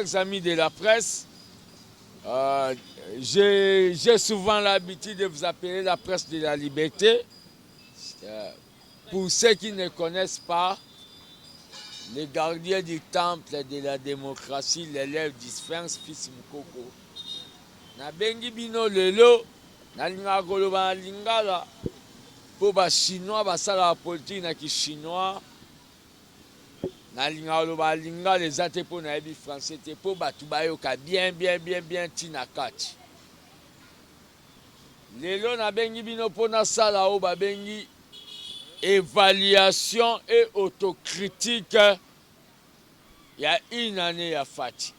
chers amis de la presse, j'ai souvent l'habitude de vous appeler la presse de la liberté. Pour ceux qui ne connaissent pas, les gardiens du temple de la démocratie, l'élève d'Isphens, fils Mukoko. Nabengi bino lelo, nalinga koloba lingala, po ba chinois basala la politique na ki chinois. Nalinga koloba lingala ezate po na yebi français te po batu bayoka bien tina kati. Lelo nabengi bino po na sala o babengi évaluation et autocritique. Il y a une année à Fati.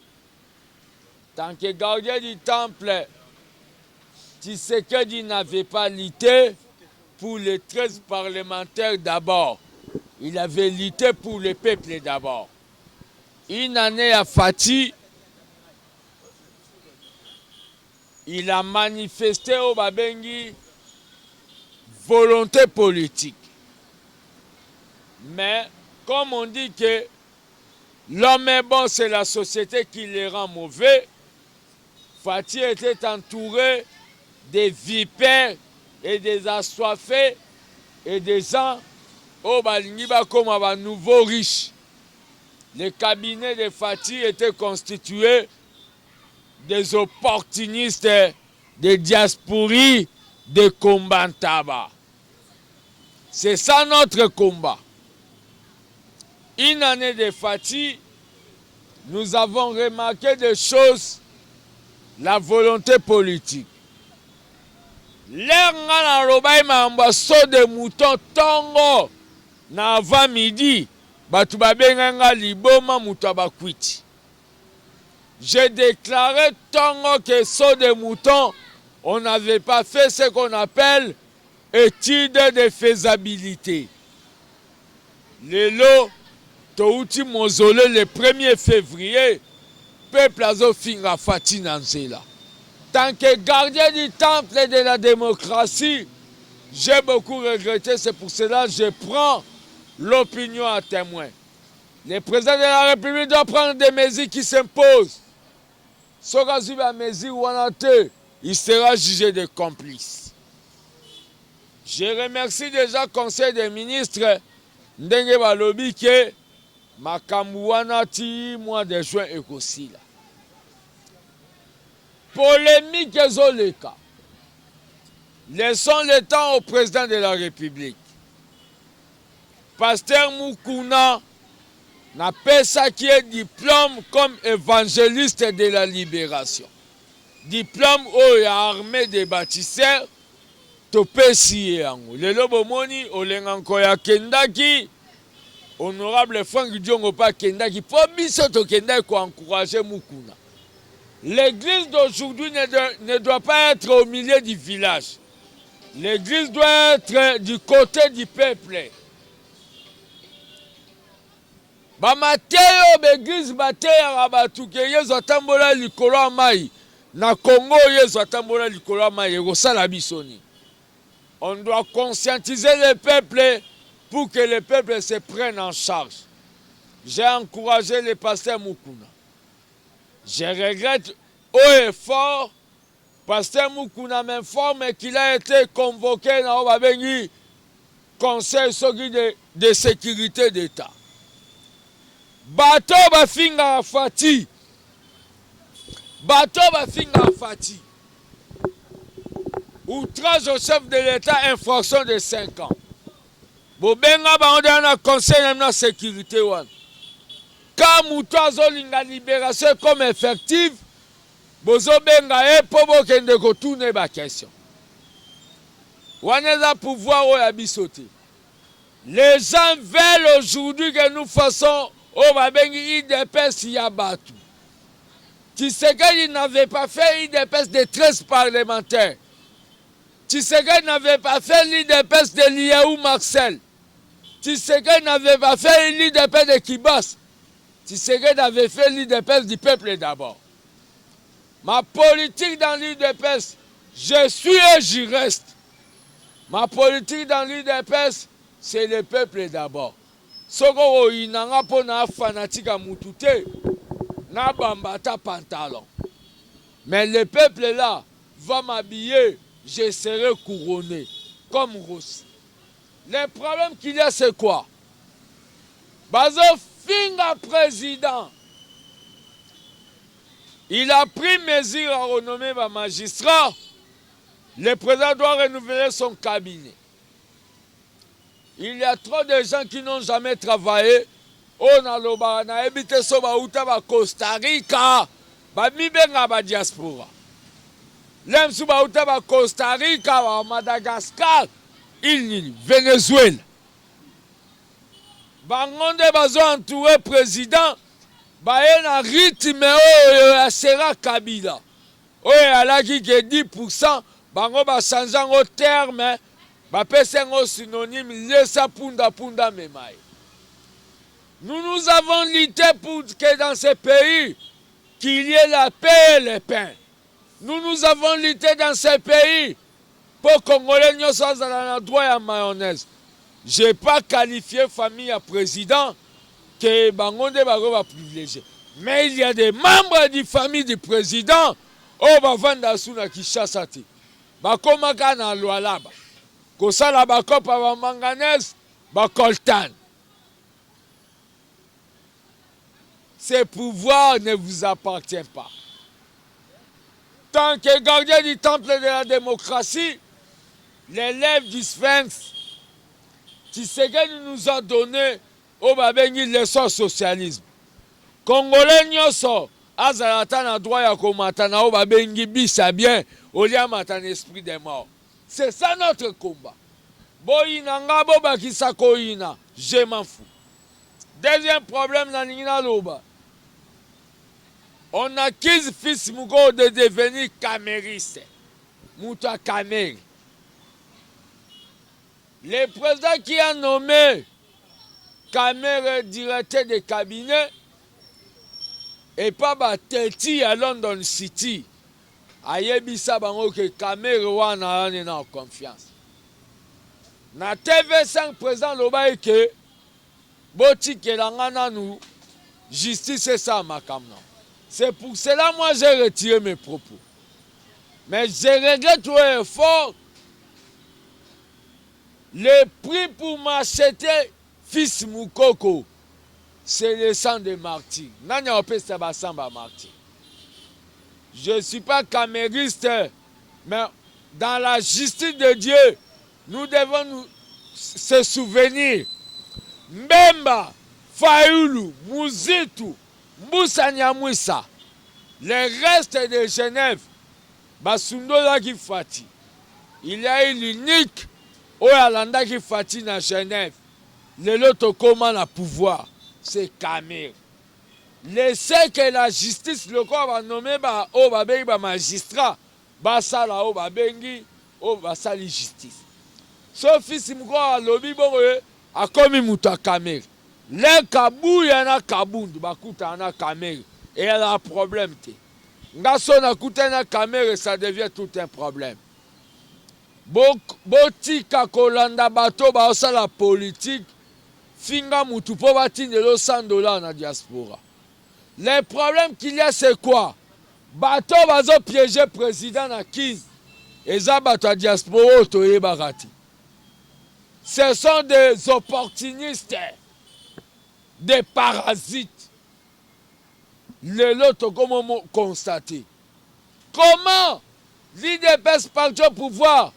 Tant que gardien du temple, Tshisekedi n'avait pas lutté pour les 13 parlementaires d'abord. Il avait lutté pour le peuple d'abord. Une année à Fati, il a manifesté au Babengi volonté politique. Mais comme on dit que l'homme est bon, c'est la société qui le rend mauvais, Fati était entouré des vipères et des assoiffés et des gens au Balingiba comme un nouveau riche. Le cabinet de Fati était constitué des opportunistes, des diasporis, des combattants. C'est ça notre combat. Une année de Fati, nous avons remarqué des choses, la volonté politique. L'air na robaï mamba saut de mouton tongo na avant midi, batu babenga liboma mutabakwiti. J'ai déclaré tongo que saut de mouton, on n'avait pas fait ce qu'on appelle étude de faisabilité. Les lots Touti Mozolé le 1er février, peuple azo finga Fati Nanzela. Tant que gardien du temple de la démocratie, j'ai beaucoup regretté, c'est pour cela que je prends l'opinion à témoin. Le président de la République doit prendre des mesures qui s'imposent. Sogazubi a mesure Wanate, il sera jugé de complice. Je remercie déjà le Conseil des ministres Ndenge Balobi que Makamouana ti mois de juin ekosila. Polémique ezoleka. Laissons le temps au président de la République. Pasteur Mukuna n'a pas ça qui est diplôme comme évangéliste de la libération. Diplôme au armée des bâtisseurs topesi yango. Lelo bomoni olenganko ya kendaki. Honorable Franck Diongo pa kendaki, pour biso to kendaki pour encourager Mukuna. L'église d'aujourd'hui ne doit pas être au milieu du village. L'église doit être du côté du peuple. Bamateyo l'église bateya rabatuke yezo tambola likolo mai na Congo yezo tambola likolo mai ekosala bisoni. On doit conscientiser le peuple pour que le peuple se prenne en charge. J'ai encouragé le pasteur Mukuna. Je regrette haut et fort, pasteur Mukuna m'informe qu'il a été convoqué dans le conseil de sécurité d'État. Bato bafinga Fati. Bato bafinga Fati. Outrage au chef de l'État, infraction de 5 ans. Bobenga baonda na conseil de sécurité wan. Quand Moutazo linga libération comme effective, bozo benga e po bokende ko tourner ba question. Waneza pouvoir o yabisote. Les gens veulent aujourd'hui que nous fassions au babengi IDPS Yabatu. Tshisekedi n'avait pas fait IDPS de 13 parlementaires. Tshisekedi n'avait pas fait l'IDPS de Liaou Marcel. Tshisekedi n'avait pas fait l'IDPS de Kibas. Tshisekedi avait fait l'IDPS du peuple d'abord. Ma politique dans l'IDPS, je suis et j'y reste. Ma politique dans l'IDPS, c'est le peuple d'abord. Soko inanga pona fanatique à mutute. na bambata pantalon. Mais le peuple là va m'habiller, je serai couronné comme Rossi. Le problème qu'il y a, c'est quoi? Bazo Finga président. Il a pris mesure à renommer un magistrat. Le président doit renouveler son cabinet. Il y a trop de gens qui n'ont jamais travaillé. On a l'obana habité sur la Costa Rica. Bamibenga ba diaspora. L'homme sur la Costa Rica, Madagascar, Venezuela. Bangonde bazo entouré président. Baye na rythme oyo sera Kabila. Oyo alaki ke 10%, bango ba changeant au terme, ba pesengo synonyme lesa punda punda memai. Nous avons lutté pour que dans ce pays qu'il y ait la paix et le pain. Nous avons lutté dans ce pays pour Congolais n'y soit dans la droit à mayonnaise. Je n'ai pas qualifié famille à président que Bangonde Bago va privilégier. Mais il y a des membres de la famille du président qui vont vendre sous Kinshasa. Bakomaka na Lualaba. Kosala bakopa ba manganèse, ba coltan. Ce pouvoir ne vous appartient pas. Tant que gardien du temple de la démocratie, l'élève du Sphinx, Tshisekedi nous a donné au babengi leçon socialisme. Congolais nyoso azalata na droit ya komata na au babengi bisa bien au lieu mata esprit des morts. C'est ça notre combat. Boyina ngabo bakisa koina, je m'en fous. Deuxième problème na ningina loba. On accuse fils Mougo de devenir camériste. Mouta Kameri. Le président qui a nommé Kameri directeur de cabinet et pas Bateti à London City. Ayebisa bango que Kameri wana na confiance. Na TV5 président loba que boti ke langana nous justice et ça makamna. C'est pour cela moi j'ai retiré mes propos. Mais je regrette tout fort le prix pour m'acheter fils Moukoko, c'est le sang de martyrs. Je ne suis pas camériste, mais dans la justice de Dieu, nous devons nous se souvenir. Mbemba, Fayoulou, Mouzitou, Moussa Nyamouissa, les restes de Genève, Basundola qui fati. Il y a eu l'unique Oyalanda qui fati na Genève. Le loto comment la pouvoir, c'est Kamir. Laissez que la justice, le corps va nommer magistrat, basala o babengi, o basali justice. Sophie Simko a lobby bongoye, a commis muta Kamir. Le kabou yana kabundu, bakuta na Kamir. Et elle a un problème. Ngaso na kuta na Kamir et ça devient tout un problème. Botika kolanda bato ba la politique, finga mutu po batindelo $100 na diaspora. Le problème qu'il y a, c'est quoi? Bato bazo piéger président na kin. Eza bato a diaspora otoye bagati. Ce sont des opportunistes, des parasites. Le lot comment constater. Comment l'IDPS parti au pouvoir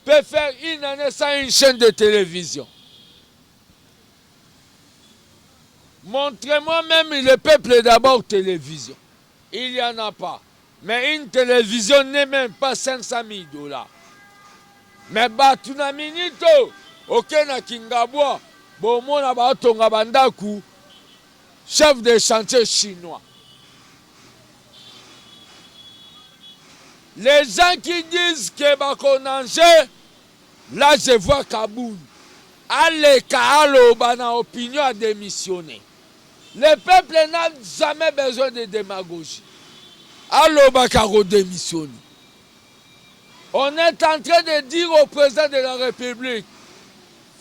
peut faire une année sans une chaîne de télévision? Montrez-moi même le peuple d'abord télévision. Il n'y en a pas. Mais une télévision n'est même pas $500,000. Mais batuna minito, ok na Kingabwa, bomona batonga bandaku, chef de chantier chinois. Les gens qui disent que Bakonange, là je vois Kaboul. Allez, Kaalo, na opinion a démissionné. Le peuple n'a jamais besoin de démagogie. Allo Bakaro démissionne. On est en train de dire au président de la République,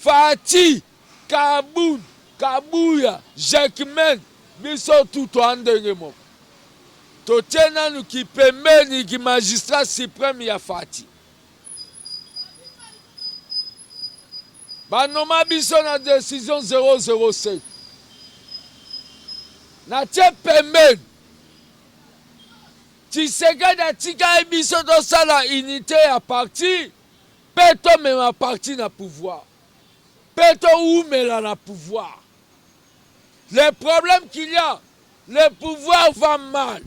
Fati, Kaboul, Kabouya, Jekmen, Biso tout en dengemo. totie nanu kipembeni ki magistrat suprême ya Fati. Banoma biso na décision 007. Na tie pembeni. Tshisekedi atika biso tosala unité ya parti, pe tomema parti na pouvoir. Pe toumela na pouvoir. Le problème qu'il y a, le pouvoir va mal.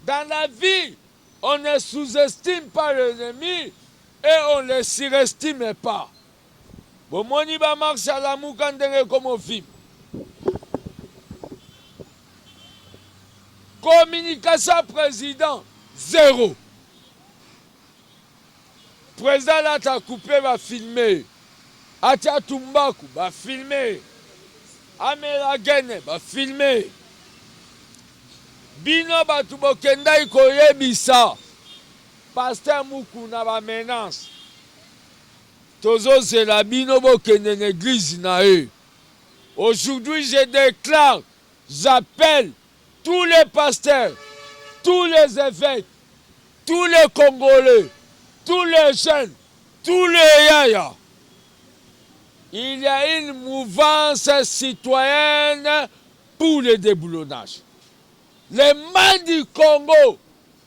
Dans la vie, on ne sous-estime pas l'ennemi et on ne le surestime pas. Bomoni ba marche à la moukandenge comme au film. Communication président, zéro. Président là t'a coupé, va filmer. Atia Tumbaku, va filmer. Amela Gene, va filmer. Bino batu bokenda ikoyebisa. Pasteur Mukuna va menace. Tozo c'est la bino bokende l'église na eux. Aujourd'hui, je déclare, j'appelle tous les pasteurs, tous les évêques, tous les Congolais, tous les jeunes, tous les yaya. Il y a une mouvance citoyenne pour le déboulonnage. Les mains du Congo,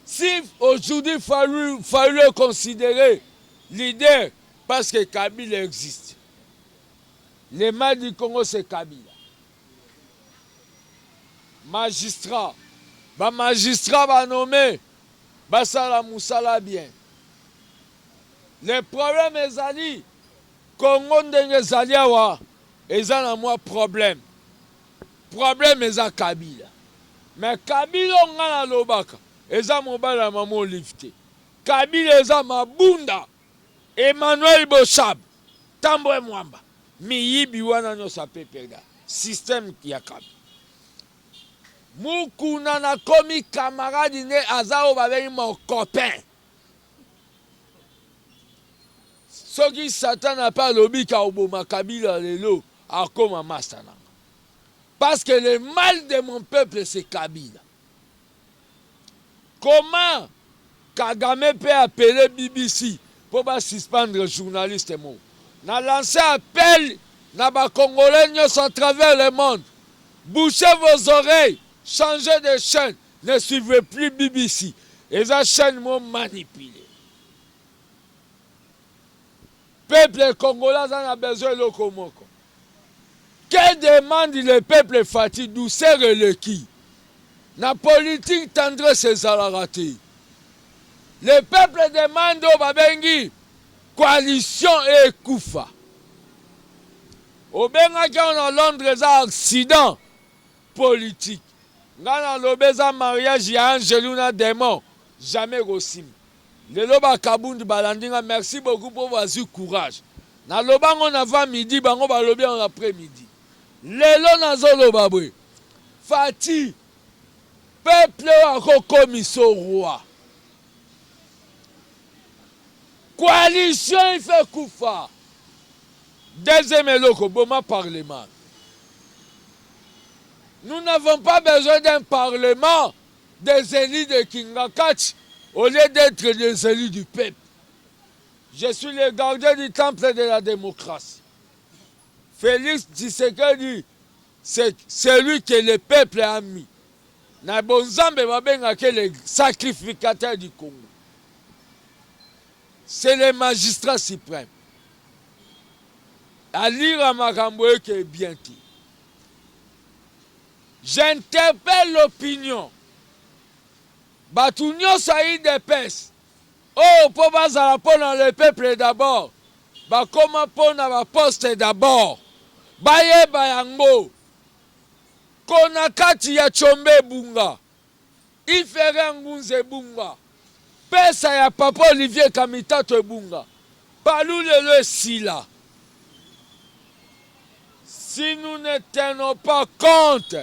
si aujourd'hui il fallu considérer leader, parce que Kabila existe. Les mains du Congo, c'est Kabila. Magistrat. Magistrat va nommer. Basala Moussala bien. Le problème est ali. Congo ndenge zaliawa. Eza na moi problème. Problème eza Kabila. Mais Kabila nga na lobaka. Eza mobala mamo lifte. Kabila eza mabunda. Emmanuel Boshab. Tambwe Mwamba. Miyibi wana nyosa pepega. Système ya Kabila. Mukuna na komi camarade ne azao babengi mon copain. Soki Satan n'a pas lobi ka oboma Kabila lelo akoma mastana. Parce que le mal de mon peuple c'est Kabila. Comment Kagame peut appeler BBC pour pas suspendre journaliste mo? Na lancé appel na ba Congolais à travers le monde. Bouchez vos oreilles. Changez de chaîne, ne suivez plus BBC. Et la chaîne m'ont manipulé. Peuple congolais en a besoin de lokomoko. Que demande le peuple fatigué, douceur et le qui? La politique tendresse ses raté. Le peuple demande au Babengi coalition et Koufa. Au Bengaki on a Londres un accident politique. Ngana lobeza mariage ya Angelina Démon jamais gosim. Le loba kabundu balandinga merci beaucoup pour votre courage. Na lobango na va midi bango ba lobi en après-midi. Lelo nazo loba bwe. Fati peuple ako komiso roi. Coalition il fait Koufa. Deuxième eloko boma parlement. Nous n'avons pas besoin d'un parlement des élus de Kingakach au lieu d'être des élus du peuple. Je suis le gardien du temple de la démocratie. Félix Tshisekedi, c'est celui que le peuple a mis. Nabonzambe babengake le sacrificateur du Congo. C'est le magistrat suprême. À lire à Makamboe qui est bien dit. J'interpelle l'opinion. Batunyo saïd de pes. Oh, pour bazala dans le peuple d'abord. Bakoma pona ba poste d'abord. Baye bayango. Konakati ya chombe bunga. Ifere ngunze bunga. Pesa ya papa Olivier Kamitato bunga. Palou le sila. Si nous ne tenons pas compte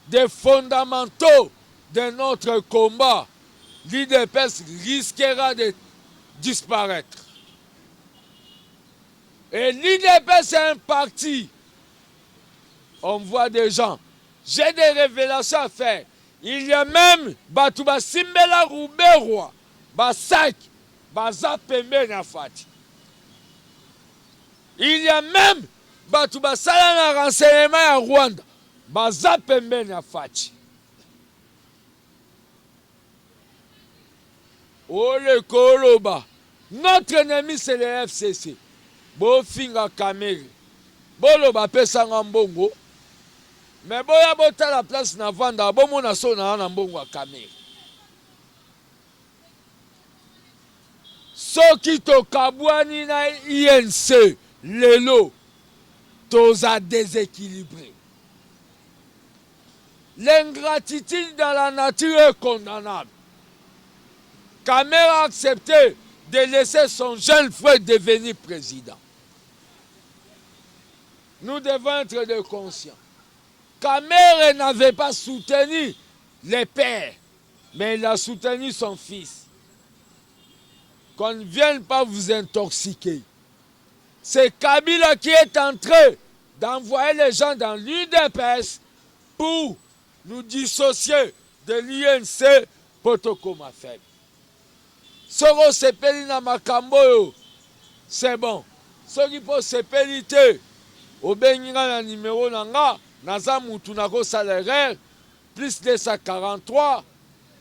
des fondamentaux de notre combat, l'IDPS risquera de disparaître. Et l'IDPS est un parti. On voit des gens. J'ai des révélations à faire. Il y a même batu basimbela ruberwa basaki baza pembeni ya Fati. Il y a même batu basala na renseignement ya Rwanda baza pembeni ya Fati. Ole koloba, notre ennemi c'est le FCC. Bo finga kamere. Bolo ba pesa ngambongo. Mais boya bota la place na vanda bo mona so na mbongo ya kamere. Soki to kabwani na INC lelo toza déséquilibré. L'ingratitude dans la nature est condamnable. Kamer a accepté de laisser son jeune frère devenir président. Nous devons être de conscients. Kamer n'avait pas soutenu les pères, mais il a soutenu son fils. Qu'on ne vienne pas vous intoxiquer. C'est Kabila qui est en train d'envoyer les gens dans l'UDPS pour nous dissocier de l'INC Potokoma faible. Soro sepeli na makambo yo, c'est bon. Soki po sepeli te, obengi nga na numéro na nga, naza mutu nako salaire, plus 243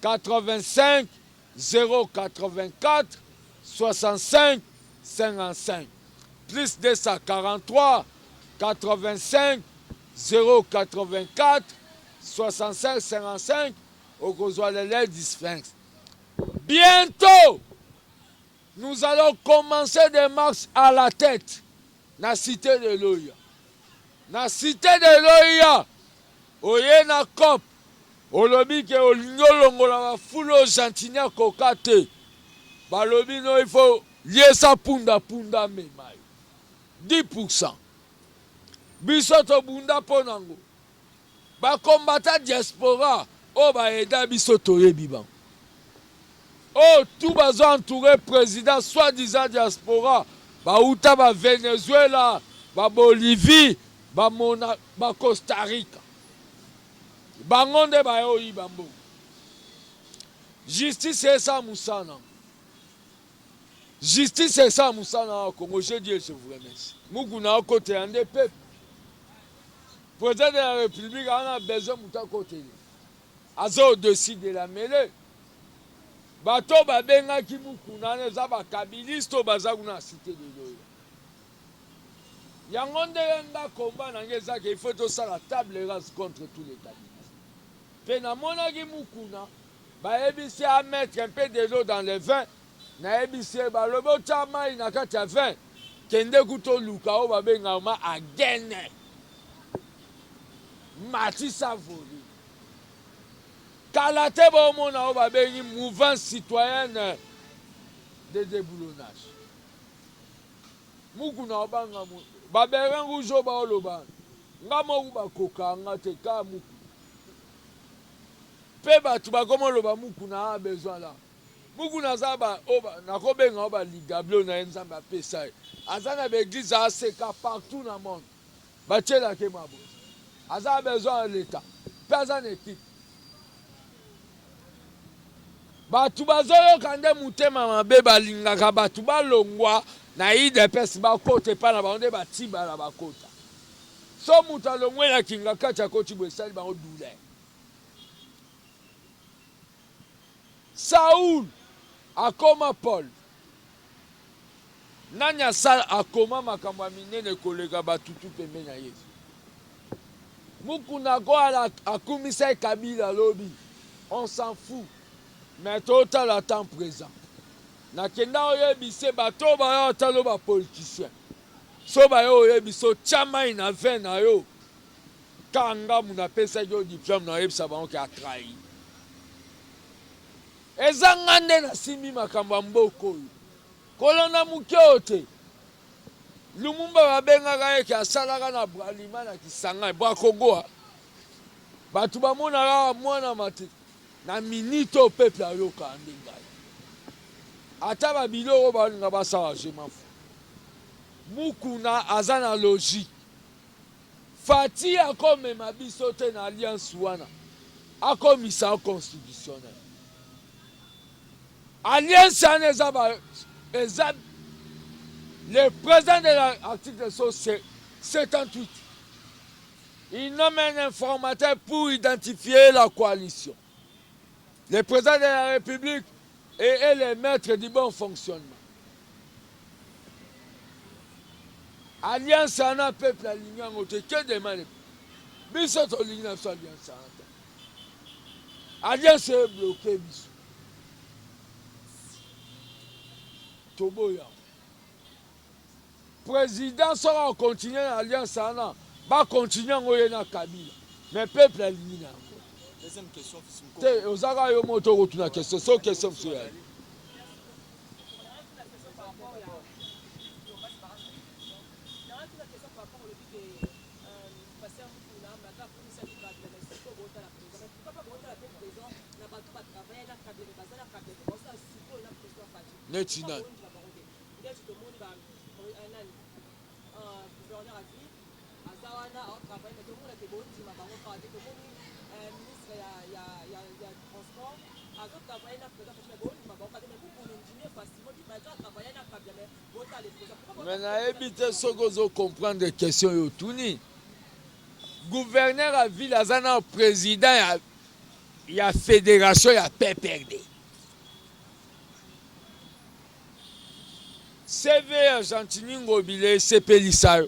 85 084 65 55. Plus 243 85 084 65 55, au Gozoa les Sphinx. Bientôt, nous allons commencer des marches à la tête. Na cité de Loya. Na cité de Loya. Oye na cop. Olobi ke olingolongo la fulo jantinia kokate. Balobi no il faut lier sa punda memai. 10%. Bisoto bunda ponango. Ba kombata diaspora. O ba eda bisoto yebiban. Oh, tout bazo entouré président, soi-disant diaspora, ba Outa, ba Venezuela, ba Bolivie, ba Costa Rica. Bangonde ba yo ibambo. Justice c'est ça Moussana. Justice c'est ça Moussana au Congo. Je dis je vous remercie. Muguna au côté un des peuples. Président de la République a besoin de côté. Azo au-dessus de la mêlée. Bato babenga ki mukuna neza bakabiliste baza kuna cité de Loya. Yango ndenga komba nangeza ke il faut to sala table rase contre tous les candidats. Pe na mona ki mukuna ba ebisi a mettre un peu de l'eau dans le vin na ebisi ba lobo chama ina kati ya vin kende kuto luka o babenga ma agene. Mati savoli. Kalate ba mona o babengi mouvance citoyenne de déboulonnage. Mukuna obanga mu baberen rouge ba oloba. Ngamo ba koka ngate ka muku. Pe batu ba komo loba mukuna a besoin là. Mukuna zaba oba nakobenga oba ligablo na nzamba pesa. Azana be église a seka partout dans le monde. Ba tchela ke mabo. Aza besoin de l'état. Personne équipe. Batu bazoyo kande mutema mabe balingaka batu balongwa na IDPS bakote pa na bango batiba na bakota. So muta longwe na kinga kacha koti bwesali bango douleur. Saoul akoma Paul. Nanya sal akoma makambo minene kolega batutu pembe na Yesu. Mukuna ko ala akumisa Kabila lobi. On s'en fout. Mais total à temps présent. Na kenda oyebise bato ba yo talo ba politicien. So ba yo oyebiso chama ina vin na yo. Kanga muna pesa yo diplôme na yebisa ba on ki a trahi. Ezangande na simi makambo mboko yo. Kolona mukyote. Lumumba babengaka ye ki asalaka na bralima na kisanga bwa Kongo. Batu ba mona la mwana mate. Na minito peuple a yoka andingai. Ata ba biloko ba nga ba sawa je m'en fous. Mukuna azana logique. Fati a comme ma bisote na alliance wana. à commission constitutionnelle. Alliance en le président de l'article 78. Il nomme un informateur pour identifier la coalition. Le président de la République est le maître du bon fonctionnement. Alliance en a peuple aligné en côté. Que demande? Bissot aligné en alliance en alliance est bloquée. Bissot. Toboya. Président sera continuer l'alliance en a. Va continuer en Oyena Kabila. Mais peuple aligné en côté. Deuxième question, aux agas yo moto retourna question, c'est question sur elle. Netina. Mais éviter ce que vous comprendre des questions yo tourni. Gouverneur à ville azana président il y a fédération il y a PPRD. CV Argentine ngobile sepelisa.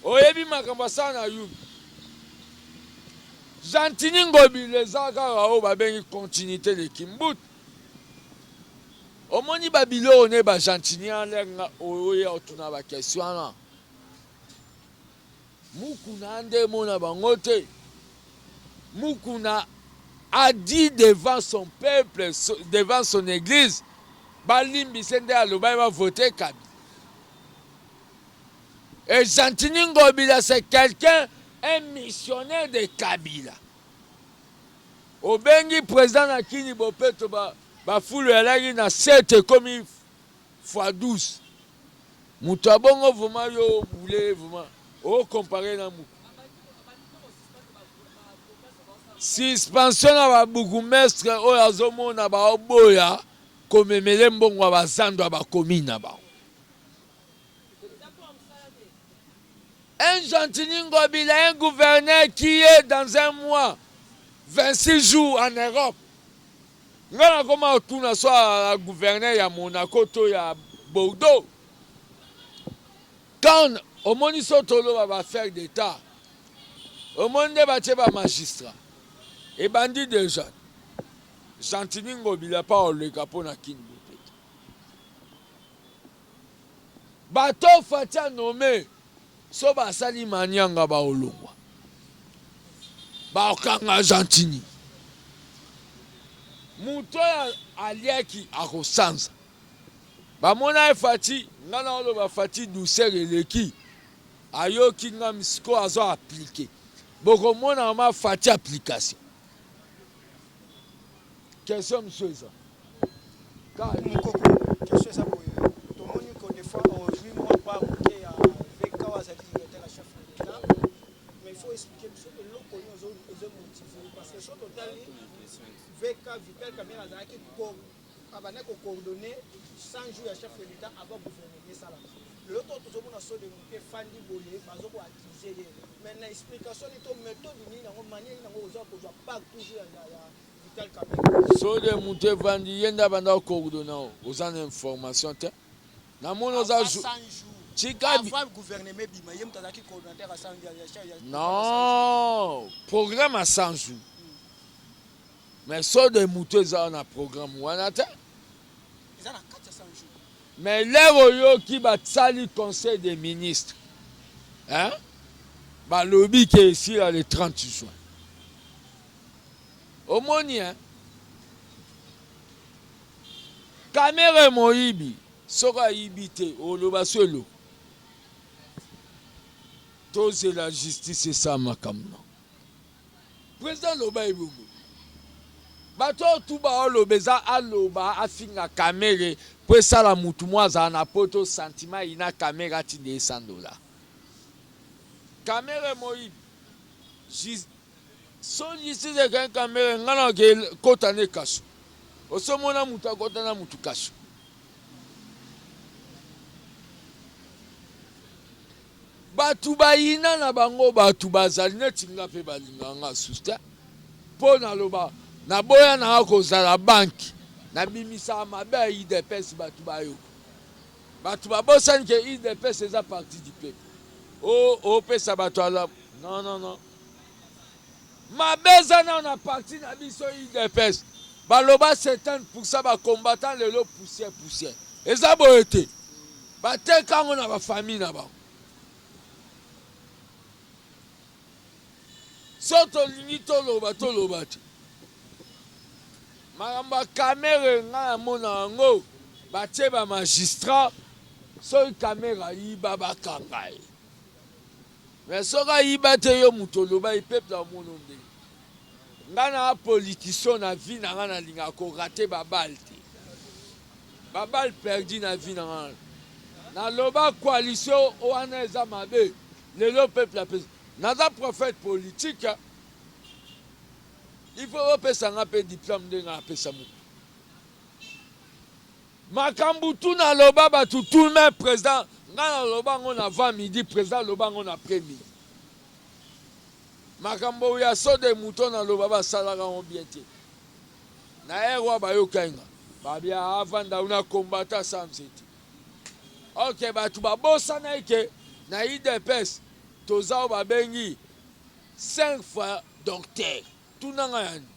Oyebi makambo sana yubi. Argentine ngobile zaka o ba bengi continuité de Kimbut. Omoni babilo ne ba Argentine alenga oye otuna ba question na. Mukuna ande mona bangote. Mukuna a dit devant son peuple, devant son église, Balimbi Sende Aloba va voter Kabila. Et Jantini Ngobila, c'est quelqu'un, un missionnaire de Kabila. Obengi président Nakini Bopeto ba foule elagi na 7 comme fois 12. Mutabongo vraiment yo boulé vraiment. Oh comparé na mou. Suspension na ba bourgmestre oyo azomona ba oboya komemele mbongo ba zando ba komina ba. Un Jantini Ngobila, un gouverneur qui est dans un mois 26 jours en Europe. Ngana koma otuna so la gouverneur ya Monaco to ya Bordeaux. Quand au moni sotolo va faire d'état. Au monde va ba magistrat. Et bandit déjà. Jantini Ngobila pas le capot na Kinbo. Bato fatia nommé so basali manyanga ba olongwa. Ba okanga Jantini. Muto aliaki akosanza. Ba mona fati ngana olo ba fati douceur eleki. Ayoki nga misiko azo appliquer. Boko mona ma fati application. Question monsieur ça. Question ça pour tout le monde qu'on des fois on joue moi pas que avec Kawasaki était la chef de l'État. Mais il faut expliquer monsieur que l'on connaît aux motivés parce que sur total VK Vital Kamera Zaki pour abanek coordonner 100 jours à chef de l'État avant gouverner ça là. L'autre tout le monde a sauté de Fandi Bolé bazo ko accuser maintenant explication ni to méthode ni na manière na oza ko pas toujours ya Vital Kamera. So de monter Fandi yenda banda coordonner aux informations te. Na mono za 100 jours. Chikabi. Avant gouvernement bima yem tazaki coordinateur à 100 jours. Non, programme à 100 jours. Mais so de monter za na programme wana te. Ils ont 400 jours. Mais les qui bat sali conseil des ministres, hein, bah lobby qui est ici le 30 juin. Au moni, hein, caméra moibi, sera ibité au loba solo. Tout c'est la justice et ça ma kamna. Président loba ibubu. Bato tout ba lobeza aloba afinga caméra. Pour ça, la moutoumouaza na poto sentiment ina caméra ti de $100. Caméra moïb. soki size kaka kamera nga na ke kota ne kaso osomona mutu akota na mutu kaso batu bayina na bango batu bazali neti nga mpe balinganga suste mpo naloba naboya na kozala banki nabimisaka mabe ya idps batu bayoko batu babosani ke idps eza parti du peuple opesa bato ala non mabe eza nao na parti na biso idps baloba 70% bacombattant lelo poussière eza boye te batekango na bafamille na bango so tolingi toloba te makambo ya kamere ngai namona yango batie bamagistrat soki kamera yiba bakanga ye mais soki ayiba te yo moto oloba ipeuple amona ndenge ngai na politicien na vie na ngai nalingaka korate babale te babale perdi na vie na ngai naloba coalition wana eza mabe lelo peuple apesa naza prophète politique il faut opesa nga mpe diplôme ndenge apesa motu makambo tu naloba bato tout même président nga naloba ngo na avant midi président aloba ngo na après midi makambo ya sode muto naloba basalaka ngo bien te na erwa bayokaki nga babia avanda una kombata samse te ok bato babosana eke na idps toza oyo babengi 5 fois docteur tunanga yani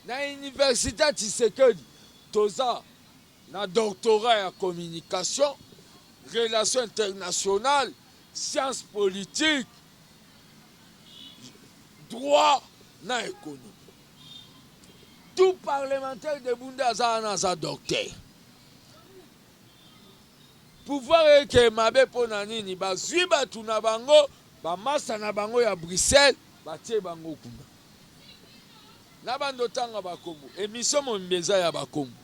na université ya Tshisekedi toza na doctorat ya communication relations internationales sciences politiques droit na économie tout parlementaire de bunde aza na aza docteur pouvoir eke mabe mpo na nini bazwi bato na bango bamasa na bango ya Bruxelles batie bango kuna na bando tanga bakombo émission momimba eza ya bakombo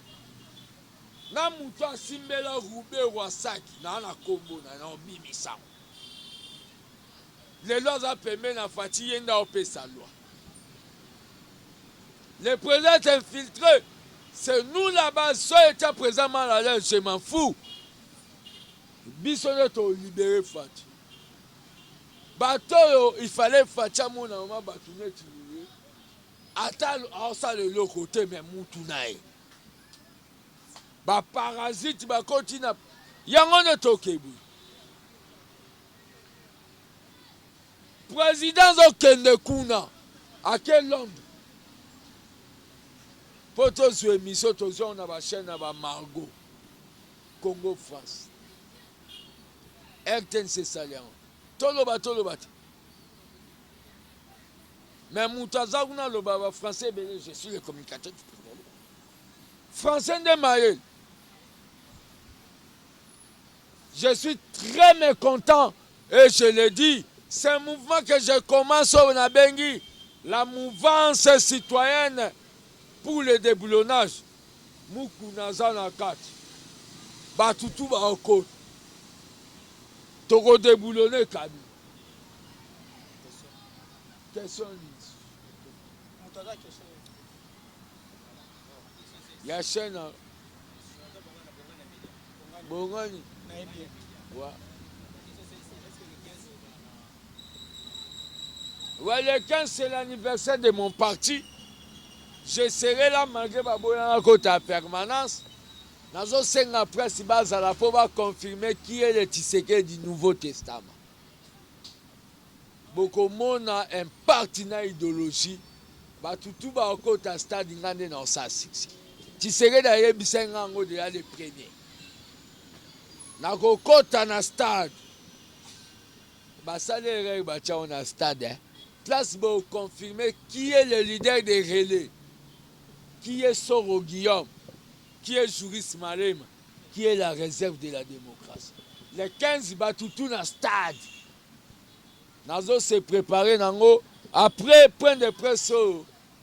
na mutu asimbela rube wasaki na kombo na obimisango lelo aza pembe na fati ye nda opesa loi les présidents infiltrés c'est nous là-bas so était présent mal à l'aise je m'en fous biso nde tolibere fati bato oyo ifale fati amona mama bato neti ata aosala eloko te me mutu na ye baparasite bakoti na yango nde tokebi président okende kuna ake Londres mpo tozwa émission tozwa na bachaîne na bamargo Congo France RTNC esali yango toloba te mais mutu aza kuna aloba bafrançais ebele je suis le communicateur du président français nde mayele je suis très mécontent et je le dis c'est un mouvement que je commence au Nabengi la mouvance citoyenne pour le déboulonnage mukunaza na kati batutu baokota toko déboulonner kabi question ya chaîne bongani ouais, le 15 c'est l'anniversaire de mon parti. Je serai là malgré baboyana côté à permanence. Nazo senga presse bazala pour confirmer qui est le Tshisekedi du Nouveau Testament. Beaucoup monde a un parti na idéologie. Batutu ba côté à stade ngande na sa six. Tshisekedi a yebisenga ngo de les premiers. Na ko kota na stade. Basale ba tia na stade. Place pour confirmer qui est le leader des relais, qui est Soro Guillaume, qui est Juris Malema, qui est la réserve de la démocratie. Les 15 batutu na stade. Nazo se préparer nango après point de presse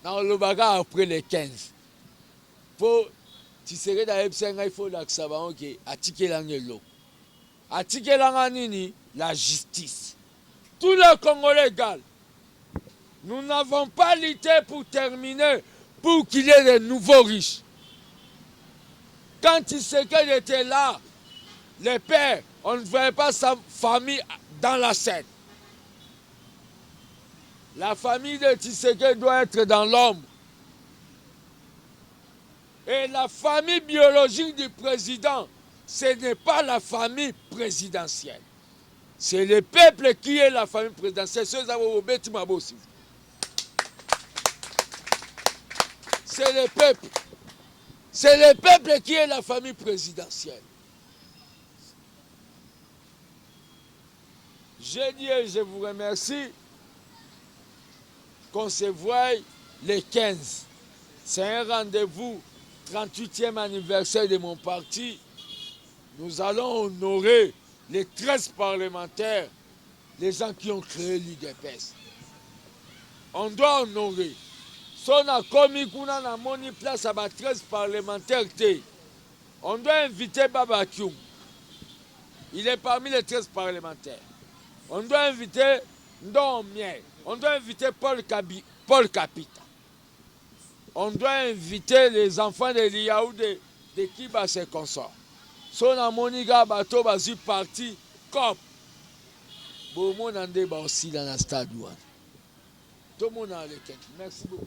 dans le bagarre après les 15. Pour tu serais dans l'Epsenga, il faut l'accepter que attiquer l'angelo. Attiquer l'anganini, la justice. Tout le Congolais égal. Nous n'avons pas lutté pour terminer, pour qu'il y ait de nouveaux riches. Quand Tshisekedi était là, les pères, on ne voyait pas sa famille dans la scène. La famille de Tshisekedi doit être dans l'ombre. Et la famille biologique du président, ce n'est pas la famille présidentielle. C'est le peuple qui est la famille présidentielle. C'est le peuple. C'est le peuple qui est la famille présidentielle. Je dis et je vous remercie qu'on se voie le 15. C'est un rendez-vous, 38e anniversaire de mon parti. Nous allons honorer les 13 parlementaires, les gens qui ont créé l'UDPS. On doit honorer. Si on a commis qu'on a mis place à 13 parlementaires, on doit inviter Baba Kyung. Il est parmi les 13 parlementaires. On doit inviter Ndon Mier. On doit inviter Paul Kapita. On doit inviter les enfants de Liaou de Kiba ses consorts. Son amoniga bateau basu parti comme Bomo Nande ba aussi dans la stade. Tout le monde a le quête. Merci beaucoup.